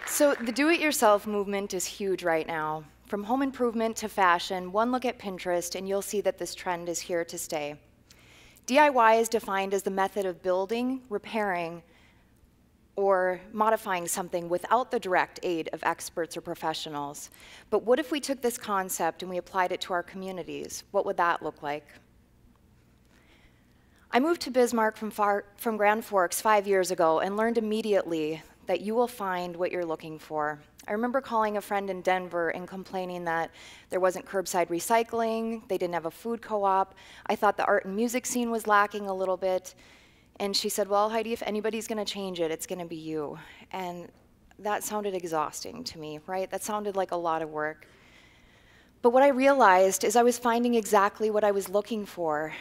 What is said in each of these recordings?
So the do-it-yourself movement is huge right now. From home improvement to fashion, one look at Pinterest and you'll see that this trend is here to stay. DIY is defined as the method of building, repairing, or modifying something without the direct aid of experts or professionals. But what if we took this concept and we applied it to our communities? What would that look like? I moved to Bismarck from Grand Forks 5 years ago and learned immediately that you will find what you're looking for. I remember calling a friend in Denver and complaining that there wasn't curbside recycling, they didn't have a food co-op. I thought the art and music scene was lacking a little bit. And she said, well, Heidi, if anybody's gonna change it, it's gonna be you. And that sounded exhausting to me, right? That sounded like a lot of work. But what I realized is I was finding exactly what I was looking for.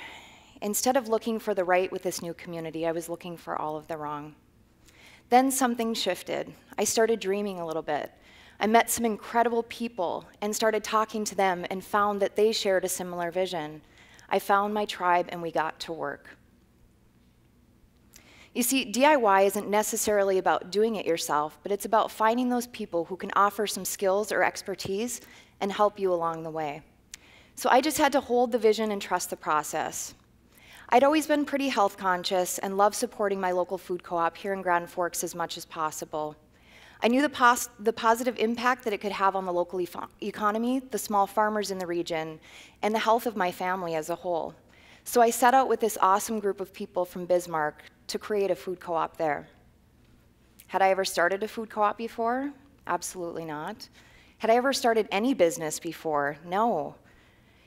Instead of looking for the right with this new community, I was looking for all of the wrong. Then something shifted. I started dreaming a little bit. I met some incredible people and started talking to them and found that they shared a similar vision. I found my tribe and we got to work. You see, DIY isn't necessarily about doing it yourself, but it's about finding those people who can offer some skills or expertise and help you along the way. So I just had to hold the vision and trust the process. I'd always been pretty health conscious and loved supporting my local food co-op here in Grand Forks as much as possible. I knew the positive impact that it could have on the local economy, the small farmers in the region, and the health of my family as a whole. So I set out with this awesome group of people from Bismarck to create a food co-op there. Had I ever started a food co-op before? Absolutely not. Had I ever started any business before? No.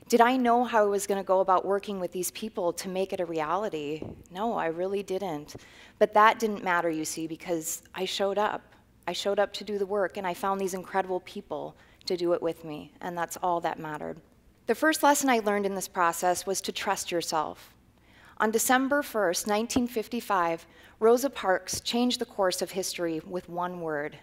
Did I know how I was going to go about working with these people to make it a reality? No, I really didn't. But that didn't matter, you see, because I showed up. I showed up to do the work, and I found these incredible people to do it with me, and that's all that mattered. The first lesson I learned in this process was to trust yourself. On December 1st, 1955, Rosa Parks changed the course of history with one word: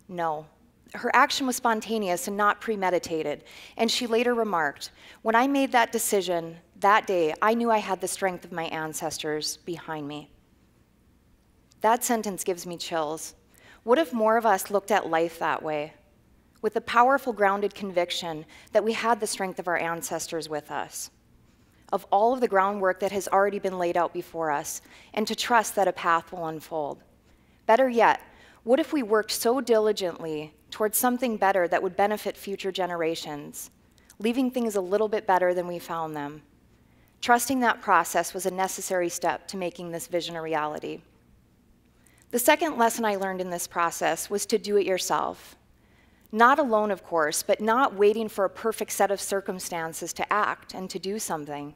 no. Her action was spontaneous and not premeditated, and she later remarked, when I made that decision that day, I knew I had the strength of my ancestors behind me. That sentence gives me chills. What if more of us looked at life that way, with the powerful, grounded conviction that we had the strength of our ancestors with us, of all of the groundwork that has already been laid out before us, and to trust that a path will unfold? Better yet, what if we worked so diligently towards something better that would benefit future generations, leaving things a little bit better than we found them? Trusting that process was a necessary step to making this vision a reality. The second lesson I learned in this process was to do it yourself. Not alone, of course, but not waiting for a perfect set of circumstances to act and to do something.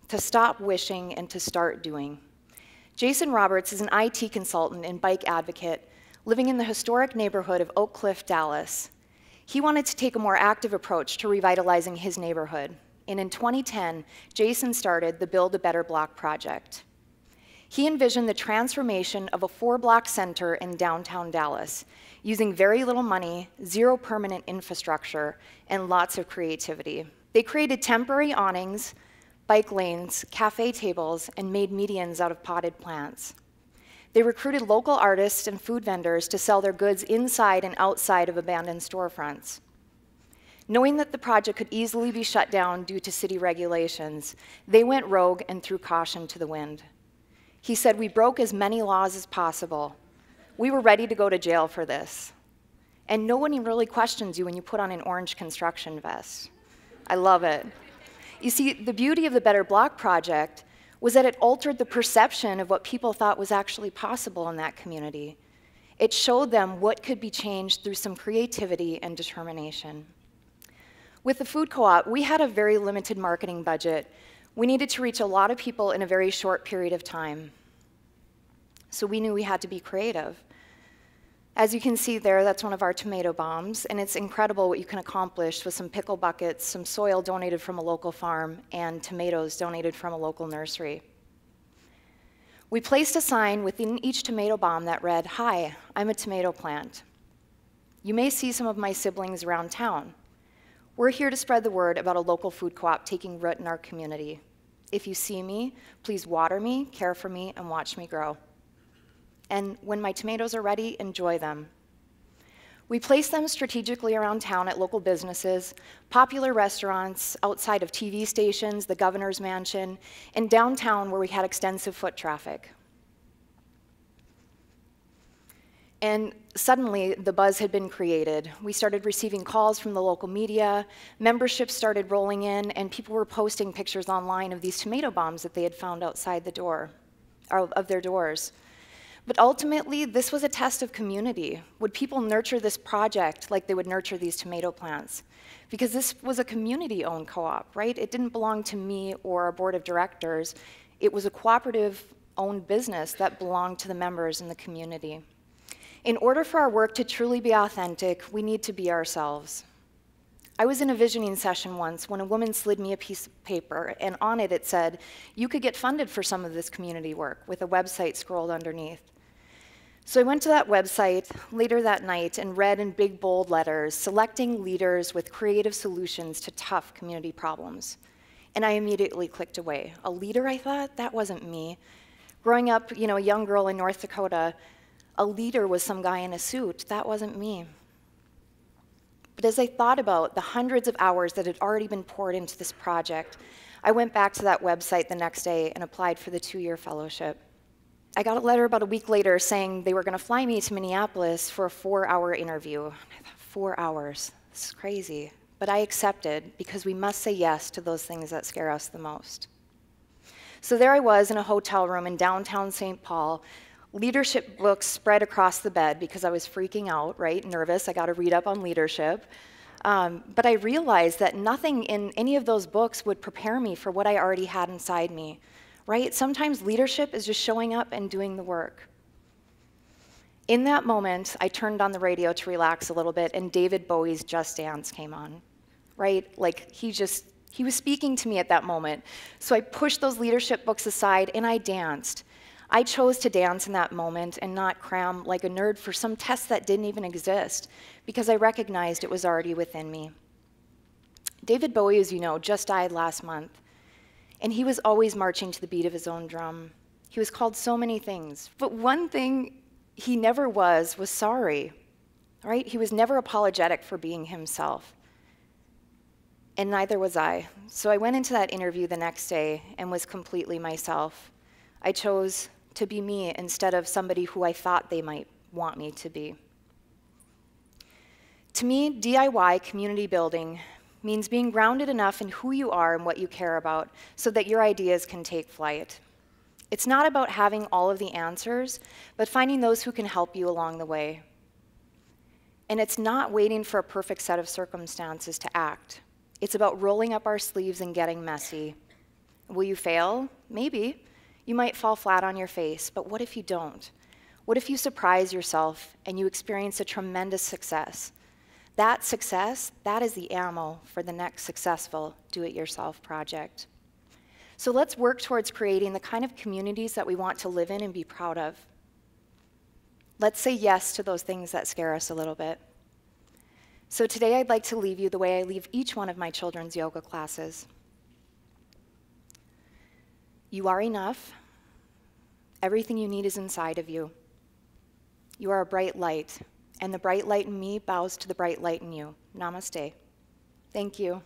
To stop wishing and to start doing. Jason Roberts is an IT consultant and bike advocate living in the historic neighborhood of Oak Cliff, Dallas. He wanted to take a more active approach to revitalizing his neighborhood. And in 2010, Jason started the Build a Better Block project. He envisioned the transformation of a 4-block center in downtown Dallas, using very little money, zero permanent infrastructure, and lots of creativity. They created temporary awnings, bike lanes, cafe tables, and made medians out of potted plants. They recruited local artists and food vendors to sell their goods inside and outside of abandoned storefronts. Knowing that the project could easily be shut down due to city regulations, they went rogue and threw caution to the wind. He said, "We broke as many laws as possible. We were ready to go to jail for this." And no one really questions you when you put on an orange construction vest. I love it. You see, the beauty of the Better Block project was that it altered the perception of what people thought was actually possible in that community. It showed them what could be changed through some creativity and determination. With the food co-op, we had a very limited marketing budget. We needed to reach a lot of people in a very short period of time. So we knew we had to be creative. As you can see there, that's one of our tomato bombs, and it's incredible what you can accomplish with some pickle buckets, some soil donated from a local farm, and tomatoes donated from a local nursery. We placed a sign within each tomato bomb that read, "Hi, I'm a tomato plant. You may see some of my siblings around town. We're here to spread the word about a local food co-op taking root in our community. If you see me, please water me, care for me, and watch me grow." And when my tomatoes are ready, enjoy them. We place them strategically around town at local businesses, popular restaurants, outside of TV stations, the governor's mansion, and downtown where we had extensive foot traffic. And suddenly, the buzz had been created. We started receiving calls from the local media, memberships started rolling in, and people were posting pictures online of these tomato bombs that they had found outside the door, or of their doors. But ultimately, this was a test of community. Would people nurture this project like they would nurture these tomato plants? Because this was a community-owned co-op, right? It didn't belong to me or a board of directors. It was a cooperative-owned business that belonged to the members in the community. In order for our work to truly be authentic, we need to be ourselves. I was in a visioning session once when a woman slid me a piece of paper, and on it said, "You could get funded for some of this community work," with a website scrolled underneath. So I went to that website later that night and read in big, bold letters, "Selecting leaders with creative solutions to tough community problems." And I immediately clicked away. A leader, I thought? That wasn't me. Growing up, a young girl in North Dakota, a leader was some guy in a suit. That wasn't me. But as I thought about the hundreds of hours that had already been poured into this project, I went back to that website the next day and applied for the 2-year fellowship. I got a letter about a week later saying they were going to fly me to Minneapolis for a 4-hour interview. I thought, 4 hours? This is crazy. But I accepted because we must say yes to those things that scare us the most. So there I was in a hotel room in downtown St. Paul, leadership books spread across the bed because I was freaking out, right? Nervous. I got to read up on leadership. But I realized that nothing in any of those books would prepare me for what I already had inside me, right? Sometimes leadership is just showing up and doing the work. In that moment, I turned on the radio to relax a little bit, and David Bowie's Just Dance came on, right? Like, he was speaking to me at that moment. So I pushed those leadership books aside, and I danced. I chose to dance in that moment and not cram like a nerd for some test that didn't even exist, because I recognized it was already within me. David Bowie, as you know, just died last month, and he was always marching to the beat of his own drum. He was called so many things, but one thing he never was sorry, right? He was never apologetic for being himself, and neither was I. So I went into that interview the next day and was completely myself. I chose to be me instead of somebody who I thought they might want me to be. To me, DIY community building means being grounded enough in who you are and what you care about so that your ideas can take flight. It's not about having all of the answers, but finding those who can help you along the way. And it's not waiting for a perfect set of circumstances to act. It's about rolling up our sleeves and getting messy. Will you fail? Maybe. You might fall flat on your face, but what if you don't? What if you surprise yourself and you experience a tremendous success? That success, that is the ammo for the next successful do-it-yourself project. So let's work towards creating the kind of communities that we want to live in and be proud of. Let's say yes to those things that scare us a little bit. So today I'd like to leave you the way I leave each one of my children's yoga classes. You are enough. Everything you need is inside of you. You are a bright light, and the bright light in me bows to the bright light in you. Namaste. Thank you.